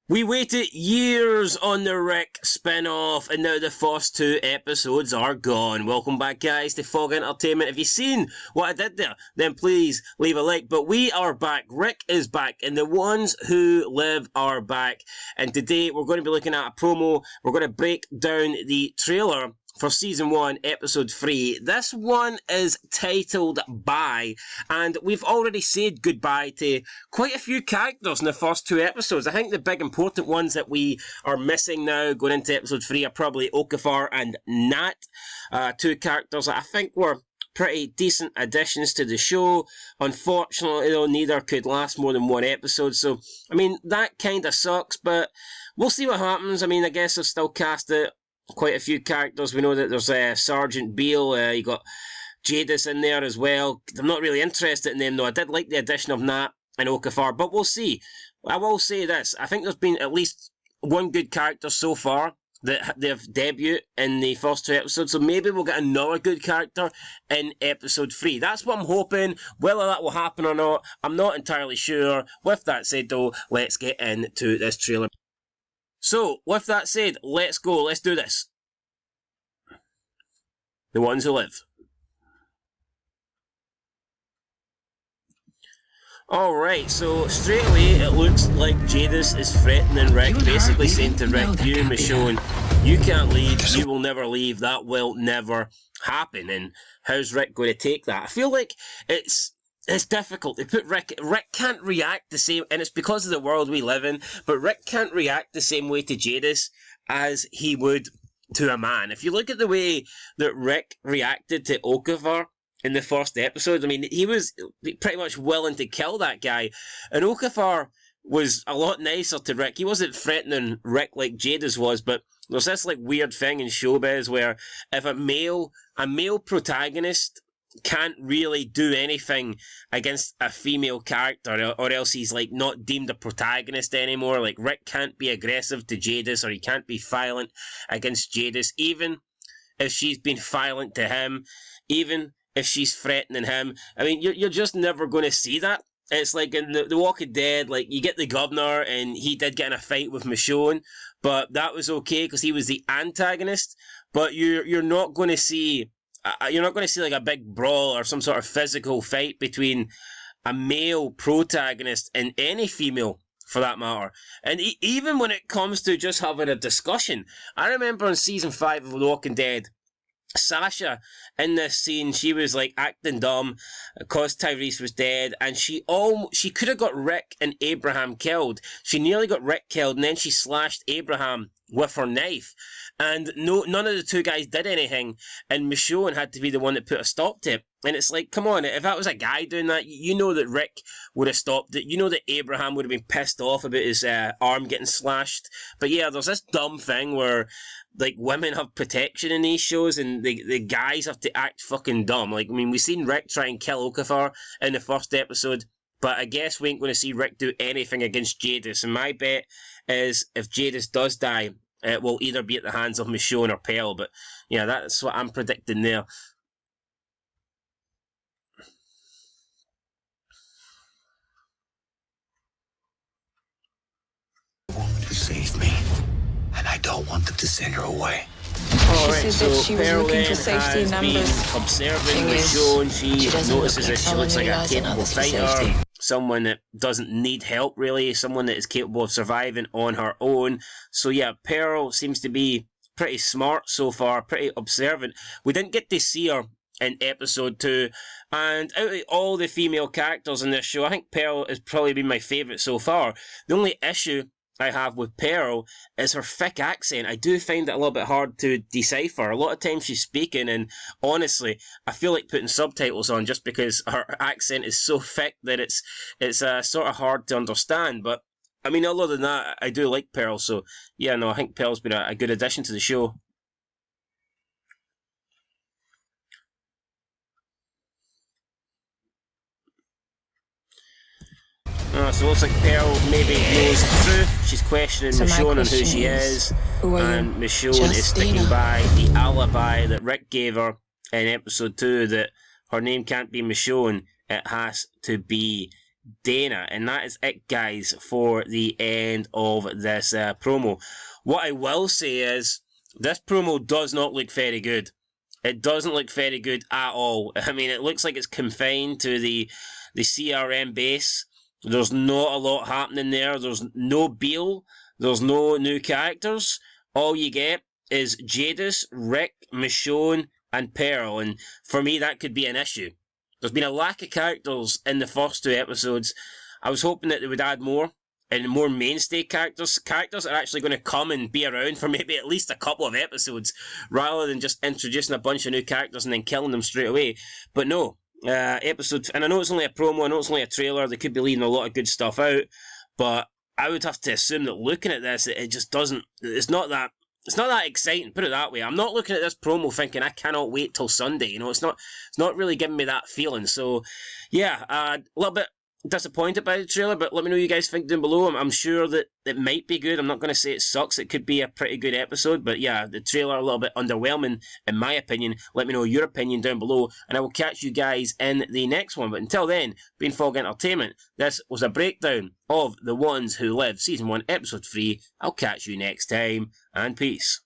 We waited years on the Rick spin-off, and now the first 2 episodes are gone. Welcome back, guys, to Fog Entertainment. If you've seen what I did there, then please leave a like. But we are back. Rick is back, and the ones who live are back. And today we're going to be looking at a promo. We're going to break down the trailer for Season 1, Episode 3. This one is titled Bye, and we've already said goodbye to quite a few characters in the first 2 episodes. I think the big important ones that we are missing now going into Episode 3 are probably Okafor and Nat, 2 characters that I think were pretty decent additions to the show. Unfortunately, though, neither could last more than 1 episode, so, I mean, that kind of sucks, but we'll see what happens. I mean, I guess they'll still cast it. Quite a few characters. We know that there's Sergeant Beale, you got Jadis in there as well. I'm not really interested in them though. I did like the addition of Nat and Okafor, but we'll see. I will say this, I think there's been at least one good character so far that they've debuted in the first 2 episodes, so maybe we'll get another good character in Episode 3. That's what I'm hoping. Whether that will happen or not, I'm not entirely sure. With that said though, let's get into this trailer. So, with that said, let's go, let's do this. The ones who live. Alright, so straight away it looks like Jadis is threatening Rick, basically saying to Rick, you, Michonne, you can't leave, you will never leave, that will never happen. And how's Rick going to take that? I feel like it's difficult. They put Rick can't react the same, and it's because of the world we live in, but Rick can't react the same way to Jadis as he would to a man. If you look at the way that Rick reacted to Okafor in the first episode, I mean, he was pretty much willing to kill that guy, and Okafor was a lot nicer to Rick. He wasn't threatening Rick like Jadis was, but there's this like weird thing in showbiz where if a male protagonist can't really do anything against a female character, or else he's like not deemed a protagonist anymore. Like Rick can't be aggressive to Jadis, or he can't be violent against Jadis, even if she's been violent to him, even if she's threatening him. I mean, you're just never going to see that. It's like in the Walking Dead, like you get the governor, and he did get in a fight with Michonne, but that was okay because he was the antagonist. But you're not going to see. You're not going to see like a big brawl or some sort of physical fight between a male protagonist and any female, for that matter. And even when it comes to just having a discussion, I remember in Season 5 of The Walking Dead, Sasha, in this scene, she was like acting dumb because Tyrese was dead, and she could have got Rick and Abraham killed. She nearly got Rick killed, and then she slashed Abraham with her knife, and none of the 2 guys did anything, and Michonne had to be the one that put a stop to it. And it's like, come on, if that was a guy doing that, you know that Rick would have stopped it. You know that Abraham would have been pissed off about his arm getting slashed. But yeah, there's this dumb thing where like women have protection in these shows, and the guys have to act fucking dumb. Like, I mean, we've seen Rick try and kill Okafor in the first episode, but I guess we ain't going to see Rick do anything against Jadis. And my bet is if Jadis does die, it will either be at the hands of Michonne or Pearl. But yeah, that's what I'm predicting there. To save me, and I don't want them to send her away. She said that she was looking for safety in numbers. Observing Michonne, she notices that she looks like a capable fighter, someone that doesn't need help really, someone that is capable of surviving on her own. So yeah, Pearl seems to be pretty smart so far, pretty observant. We didn't get to see her in Episode 2, and out of all the female characters in this show, I think Pearl has probably been my favourite so far. The only issue I have with Pearl is her thick accent. I do find it a little bit hard to decipher. A lot of times she's speaking, and honestly, I feel like putting subtitles on just because her accent is so thick that it's sort of hard to understand. But I mean, other than that, I do like Pearl. So yeah, no, I think Pearl's been a good addition to the show. So it looks like Pearl maybe knows the truth. She's questioning Michonne on who she is, and Michonne is sticking by the alibi that Rick gave her in Episode 2, that her name can't be Michonne, it has to be Dana. And that is it, guys, for the end of this promo. What I will say is, this promo does not look very good. It doesn't look very good at all. I mean, it looks like it's confined to the CRM base. There's not a lot happening there. There's no Beal. There's no new characters. All you get is Jadis, Rick, Michonne, and Pearl. And for me, that could be an issue. There's been a lack of characters in the first 2 episodes. I was hoping that they would add more, and more mainstay characters. Characters that are actually going to come and be around for maybe at least a couple of episodes, rather than just introducing a bunch of new characters and then killing them straight away. But no, episode, and I know it's only a promo, I know it's only a trailer, they could be leaving a lot of good stuff out, but I would have to assume that looking at this, it just doesn't, it's not that exciting, put it that way. I'm not looking at this promo thinking I cannot wait till Sunday, you know, it's not really giving me that feeling. So yeah, a little bit disappointed by the trailer, but let me know what you guys think down below. I'm sure that it might be good. I'm not going to say it sucks. It could be a pretty good episode, but yeah, the trailer a little bit underwhelming in my opinion. Let me know your opinion down below, and I will catch you guys in the next one. But until then, been Fog Entertainment, this was a breakdown of The Ones Who Live Season 1 Episode 3. I'll catch you next time, and peace.